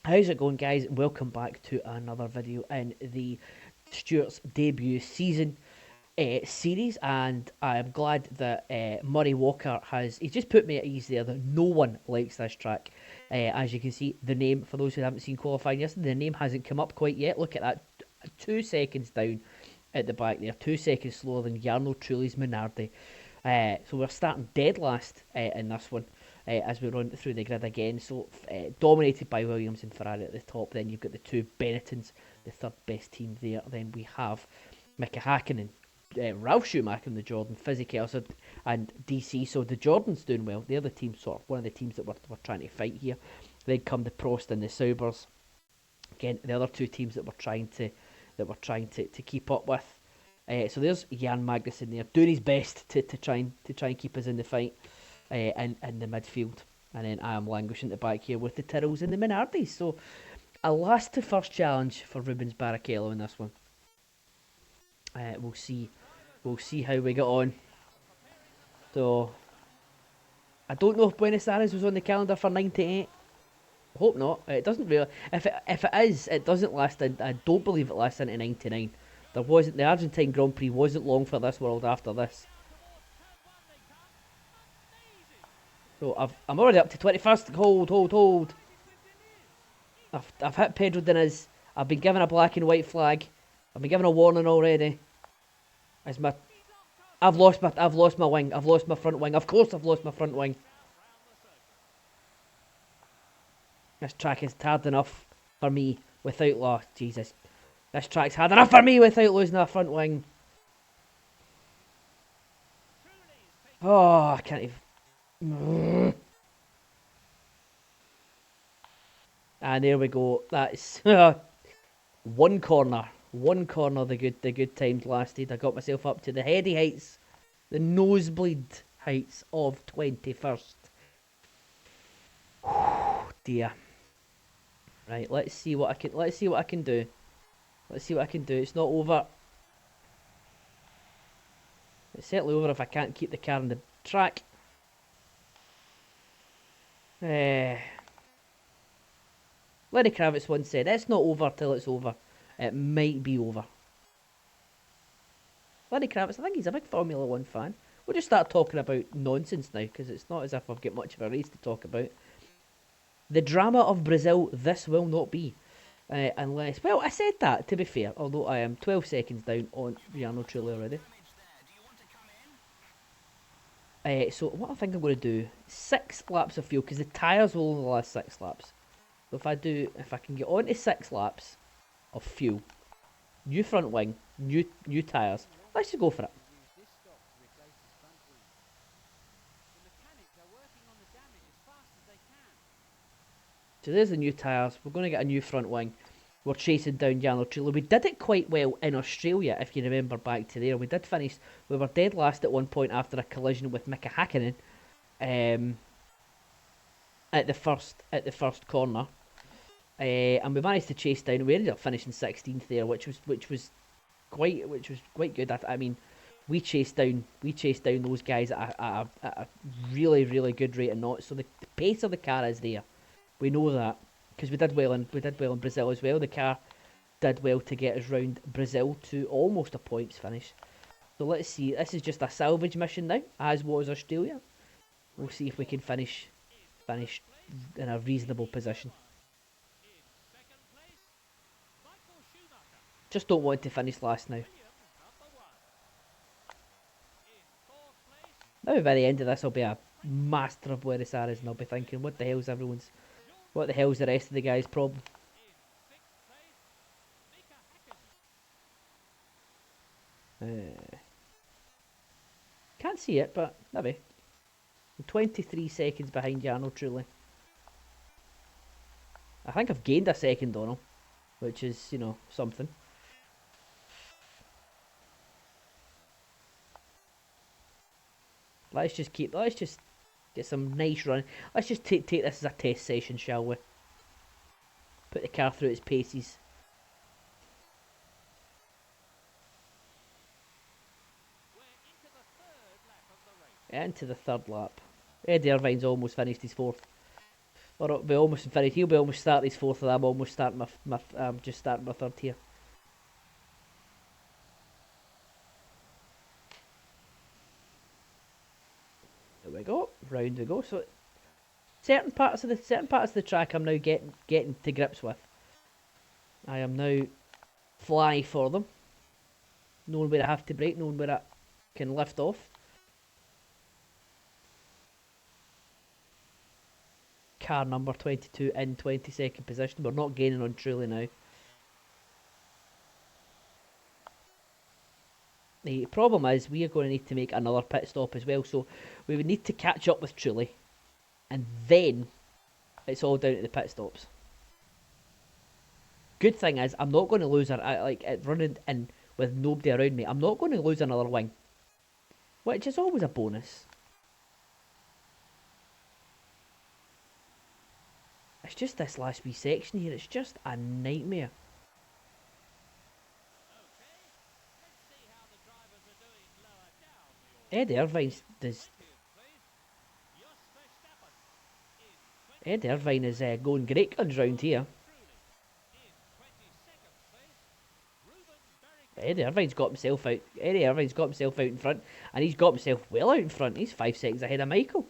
How's it going, guys? Welcome back to another video in the Stewart's debut season series, and I'm glad that Murray Walker he's just put me at ease there that no one likes this track. As you can see, the name, for those who haven't seen qualifying yesterday, the name hasn't come up quite yet. Look at that, 2 seconds down at the back there, 2 seconds slower than Jarno Trulli's Minardi. So we're starting dead last in this one as we run through the grid again. So dominated by Williams and Ferrari at the top. Then you've got the two Benettons, the third best team there. Then we have Mika Hakkinen, Ralf Schumacher in the Jordan, Fisichella and DC. So the Jordan's doing well. They're the team, sort of one of the teams that we're trying to fight here. Then come the Prost and the Saubers. Again, the other two teams that we're trying to keep up with. So there's Jan Magunssen there doing his best to try and keep us in the fight in the midfield, and then I am languishing at the back here with the Tyrrells and the Minardis. So a last to first challenge for Rubens Barrichello in this one. We'll see how we get on. So I don't know if Buenos Aires was on the calendar for '98. I hope not. It doesn't really. If it is, it doesn't last. I don't believe it lasts into '99. There wasn't the Argentine Grand Prix wasn't long for this world after this. So I'm already up to 21st. Hold. I've hit Pedro Diniz. I've been given a black and white flag. I've been given a warning already. I've lost my wing. I've lost my front wing. Of course I've lost my front wing. This track is hard enough for me without loss. Jesus. This track's hard enough for me without losing a front wing. Oh, I can't even. And there we go. That's one corner. The good times lasted. I got myself up to the heady heights, the nosebleed heights of 21st. Dear. Right, let's see what I can do. Let's see what I can do. It's not over. It's certainly over if I can't keep the car on the track. Lenny Kravitz once said, "It's not over till it's over." It might be over. Lenny Kravitz, I think he's a big Formula 1 fan. We'll just start talking about nonsense now, because it's not as if I've got much of a race to talk about. The drama of Brazil, this will not be. Unless, well, I said that, to be fair, although I am 12 seconds down on Jarno Trulli already. So what I think I'm going to do, 6 laps of fuel, because the tyres will only last 6 laps. So if I can get on to 6 laps of fuel, new front wing, new tyres, let's just go for it. So there's the new tyres. We're going to get a new front wing. We're chasing down Jarno Trulli. We did it quite well in Australia, if you remember back to there. We did finish. We were dead last at one point after a collision with Mika Hakkinen at the first corner. And we managed to chase down. We ended up finishing 16th there, which was quite good. I mean, we chased down those guys at a really good rate of knots. So the pace of the car is there. We know that because we did well in Brazil as well. The car did well to get us round Brazil to almost a points finish. So let's see. This is just a salvage mission now, as was Australia. We'll see if we can finish in a reasonable position. Just don't want to finish last now. Maybe by the end of this I'll be a master of Buenos Aires and I'll be thinking, what the hell's the rest of the guys' problem? Can't see it, but maybe. I'm 23 seconds behind Jarno Trulli. I think I've gained a second on him, which is, something. Let's just Get some nice run. Let's just take this as a test session, shall we? Put the car through its paces. Into the third lap. Eddie Irvine's almost finished his fourth. Or it'll be almost finished. He'll be almost starting his fourth, and I'm almost starting just starting my third here. There we go. Round we go. So certain parts of the track I'm now getting to grips with. I am now fly for them. Knowing where I have to brake, knowing where I can lift off. Car number 22 in 22nd position. We're not gaining on Truly now. The problem is we are going to need to make another pit stop as well, so we would need to catch up with Truly, and then it's all down to the pit stops. Good thing is I'm not going to lose running in with nobody around me. I'm not going to lose another wing, which is always a bonus. It's just this last wee section here. It's just a nightmare. Eddie Irvine is going great guns round here. Eddie Irvine's got himself out. Eddie Irvine's got himself out in front, and he's got himself well out in front. He's 5 seconds ahead of Michael.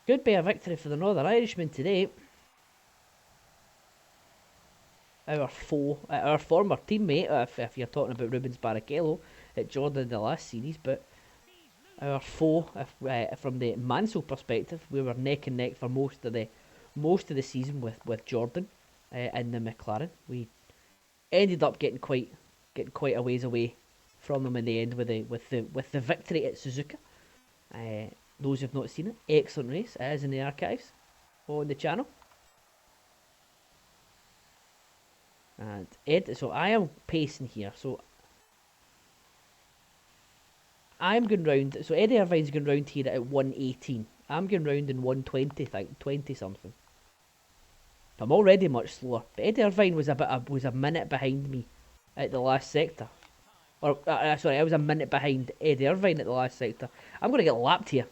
Could be a victory for the Northern Irishman today. Our former teammate, if you're talking about Rubens Barrichello at Jordan in the last series, but our foe, from the Mansell perspective, we were neck and neck for most of the season with Jordan in the McLaren. We ended up getting quite a ways away from them in the end with the victory at Suzuka. Those who've not seen it, excellent race. It is in the archives on the channel. And so I am pacing here. So I'm going round. So Eddie Irvine's going round here at 118. I'm going round in 120, 20 something. I'm already much slower. But Eddie Irvine was a minute behind me at the last sector. Or sorry, I was a minute behind Eddie Irvine at the last sector. I'm going to get lapped here.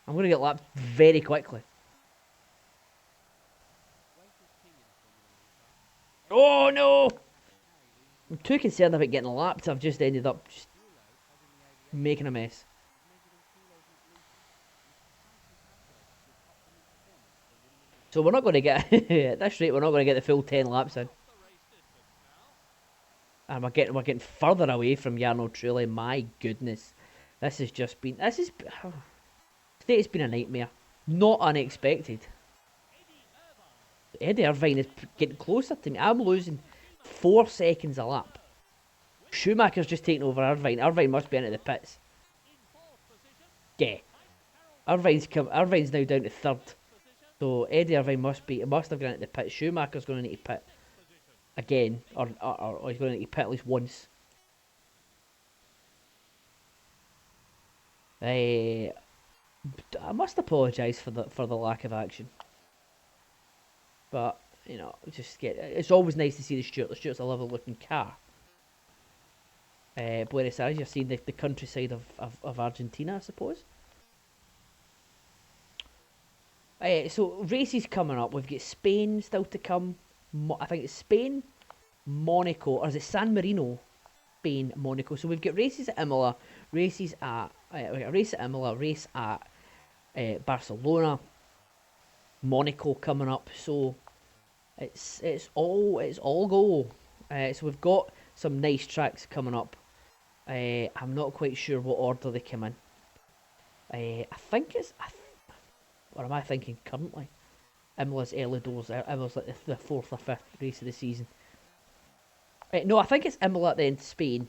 I'm going to get lapped very quickly. Oh no! I'm too concerned about getting lapped. I've just ended up just making a mess. So we're not going to get at this rate. We're not going to get the full 10 laps in. And we're getting further away from Jarno Trulli. My goodness, Today's been a nightmare. Not unexpected. Eddie Irvine is getting closer to me. I'm losing 4 seconds a lap. Schumacher's just taking over Irvine. Irvine must be into the pits. Yeah. Irvine's now down to 3rd. So Eddie Irvine must have gone into the pit. Schumacher's going to need to pit again, or he's going to need to pit at least once. I must apologise for the lack of action, but you know, it's always nice to see the Stewart. The Stewart's a lovely looking car. Buenos Aires, you're seeing the countryside of Argentina, I suppose. So races coming up. We've got Spain still to come. I think it's Spain, Monaco, or is it San Marino? Spain, Monaco. So we've got races at Imola, races at a race at Imola, race at Barcelona, Monaco coming up. So it's all go. So we've got some nice tracks coming up. I'm not quite sure what order they come in. I think it's. Or am I thinking currently? Imola's early doors. Imola's like the 4th or 5th race of the season. No, I think it's Imola then Spain.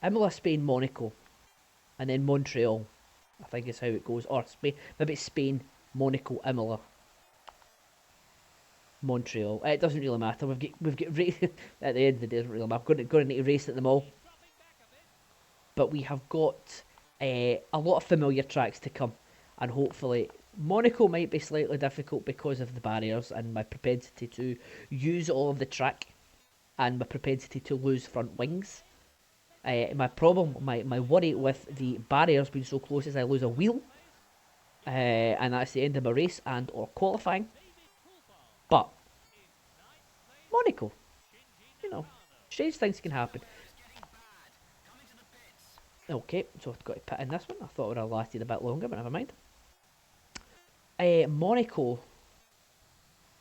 Imola, Spain, Monaco. And then Montreal. I think is how it goes. Or Spain. Maybe it's Spain, Monaco, Imola. Montreal. It doesn't really matter. We've got race at the end of the day. It doesn't really matter. I'm going to need to race at them all. But we have got A lot of familiar tracks to come, and hopefully Monaco might be slightly difficult because of the barriers and my propensity to use all of the track and my propensity to lose front wings. My problem, my worry with the barriers being so close is I lose a wheel, and that's the end of my race and or qualifying. But Monaco, you know, strange things can happen. Okay, so I've got to put in this one. I thought it would have lasted a bit longer, but never mind. Monaco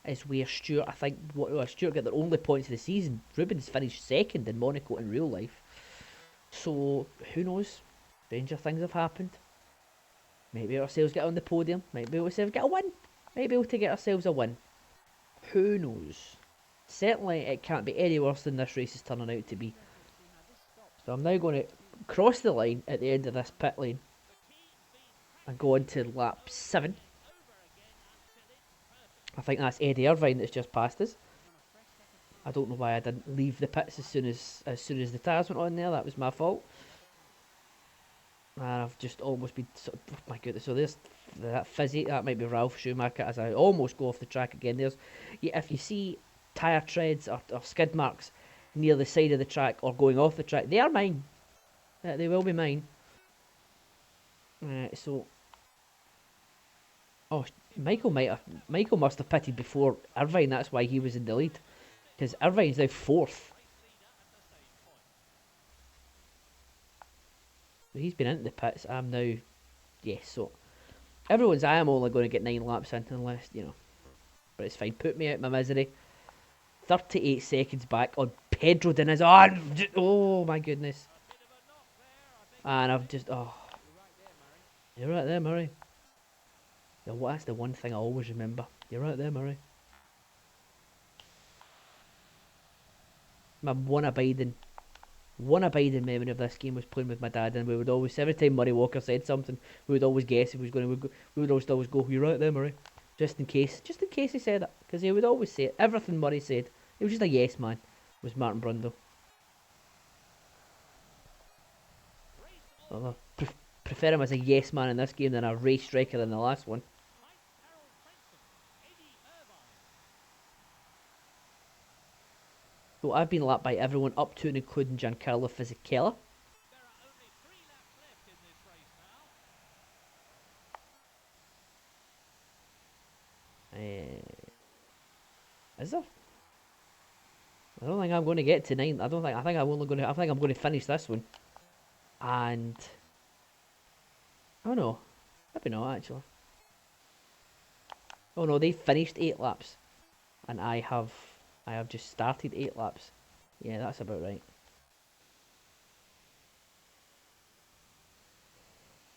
is where Stewart, I think, Stewart got their only points of the season. Rubens finished second in Monaco in real life. So, who knows? Stranger things have happened. Maybe ourselves get on the podium. Maybe ourselves get a win. Maybe we'll to get ourselves a win. Who knows? Certainly, it can't be any worse than this race is turning out to be. So I'm now going to cross the line at the end of this pit lane and go on to lap 7. I think that's Eddie Irvine that's just passed us. I don't know why I didn't leave the pits as soon as the tyres went on there. That was my fault. And I've just almost been... Oh my goodness. So there's that fizzy. That might be Ralph Schumacher as I almost go off the track again. There's... Yeah, if you see tyre treads or skid marks near the side of the track or going off the track, they are mine. They will be mine. So... Oh, Michael must have pitted before Irvine. That's why he was in the lead. Because Irvine's now 4th. So he's been into the pits. I'm now... Yes, so... I am only going to get 9 laps in unless, you know... But it's fine. Put me out my misery. 38 seconds back on Pedro Diniz. Oh my goodness. And I've just... Oh. You're right there, Murray. That's the one thing I always remember. You're right there, Murray. My one abiding memory of this game was playing with my dad, and we would always, every time Murray Walker said something, we would always guess if he was going to. We would always go, "You're right there, Murray," just in case he said it, because he would always say it. Everything Murray said, he was just a yes man. Was Martin Brundle. I prefer him as a yes man in this game than a race striker in the last one. So I've been lapped by everyone up to and including Giancarlo Fisichella. Is there? I don't think I'm going to get to 9. I think I'm going to finish this one. And oh no, maybe not actually. Oh no, they finished 8 laps, and I have just started 8 laps. Yeah, that's about right.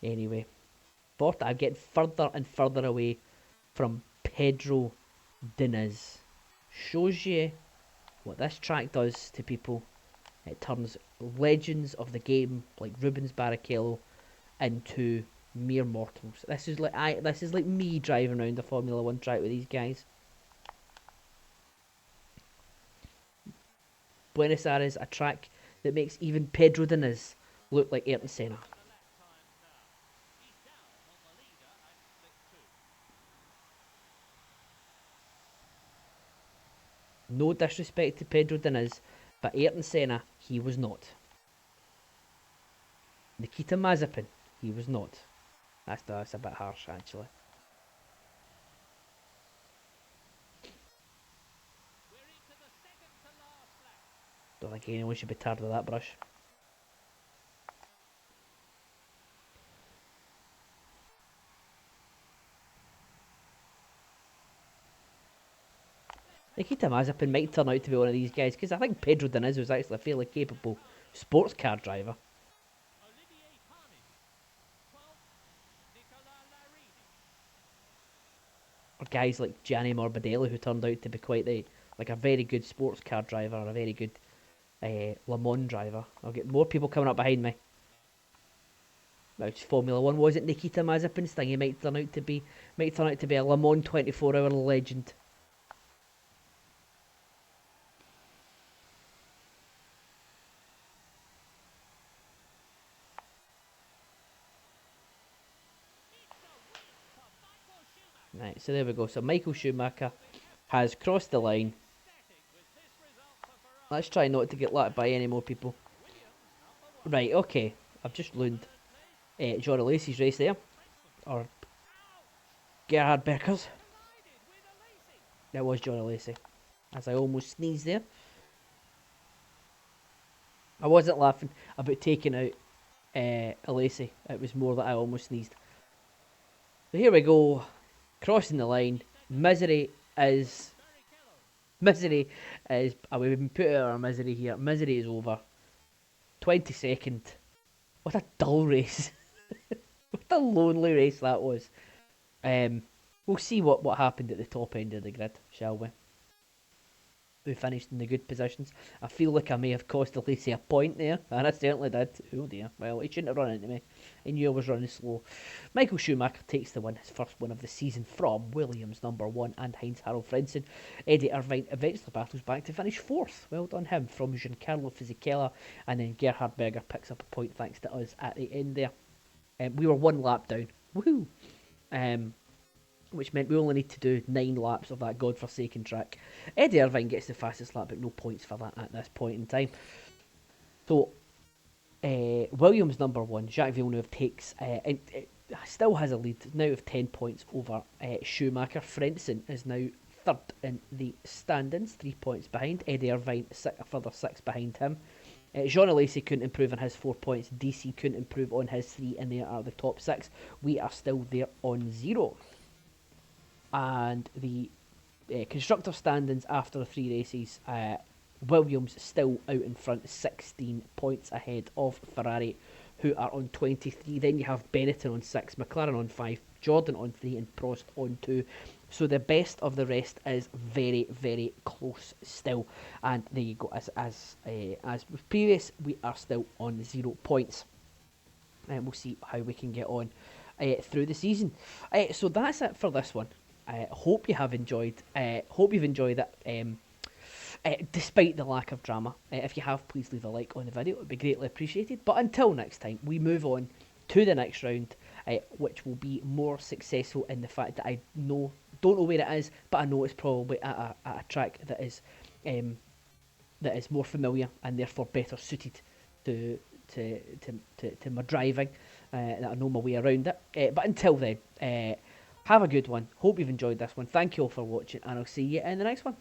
Anyway, I'm getting further and further away from Pedro Diniz. Shows you what this track does to people. It turns legends of the game like Rubens Barrichello into mere mortals. This is like me driving around a Formula 1 track with these guys. Buenos Aires, a track that makes even Pedro Diniz look like Ayrton Senna. No disrespect to Pedro Diniz, but Ayrton Senna, he was not. Nikita Mazepin, he was not. That's a bit harsh, actually. Don't think anyone should be tarred with that brush. Nikita Mazepin might turn out to be one of these guys, because I think Pedro Diniz was actually a fairly capable sports car driver. Or guys like Gianni Morbidelli, who turned out to be quite a very good sports car driver, or a very good Le Mans driver. I'll get more people coming up behind me. It's Formula 1. Was it Nikita Mazepin's thing? He might turn out to be a Le Mans 24-hour legend. Right, so there we go. So Michael Schumacher has crossed the line. Let's try not to get lapped by any more people. Right, okay. I've just learned Johnny Lacey's race there. Or Gerhard Berger's. That was Johnny Lacey. As I almost sneezed there. I wasn't laughing about taking out Lacey. It was more that I almost sneezed. So here we go. Crossing the line. Misery is... Misery is... we've been put out our misery here. Misery is over. 22nd. What a dull race. What a lonely race that was. We'll see what happened at the top end of the grid, shall we? Who finished in the good positions. I feel like I may have cost Lacey a point there, and I certainly did. Oh dear. Well, he shouldn't have run into me. He knew I was running slow. Michael Schumacher takes the win, his first win of the season from Williams #1 and Heinz-Harald Frentzen. Eddie Irvine eventually battles back to finish 4th. Well done him from Giancarlo Fisichella, and then Gerhard Berger picks up a point thanks to us at the end there. We were 1 lap down. Woohoo! Which meant we only need to do 9 laps of that godforsaken track. Eddie Irvine gets the fastest lap, but no points for that at this point in time. So, Williams #1, Jacques Villeneuve takes, still has a lead, now of 10 points over Schumacher. Frentzen is now 3rd in the standings, 3 points behind. Eddie Irvine, a further 6 behind him. Jean Lacey couldn't improve on his 4 points. DC couldn't improve on his 3, and they are the top 6. We are still there on 0. And the constructor standings after the 3 races, Williams still out in front, 16 points ahead of Ferrari, who are on 23. Then you have Benetton on 6, McLaren on 5, Jordan on 3, and Prost on 2. So the best of the rest is very, very close still. And there you go. As with previous, we are still on 0 points. And we'll see how we can get on through the season. So that's it for this one. Hope you have enjoyed. Hope you've enjoyed it. Despite the lack of drama. If you have, please leave a like on the video. It would be greatly appreciated. But until next time, we move on to the next round, which will be more successful in the fact that I don't know where it is, but I know it's probably at a track that is more familiar and therefore better suited to my driving. That I know my way around it. But until then, have a good one. Hope you've enjoyed this one. Thank you all for watching, and I'll see you in the next one.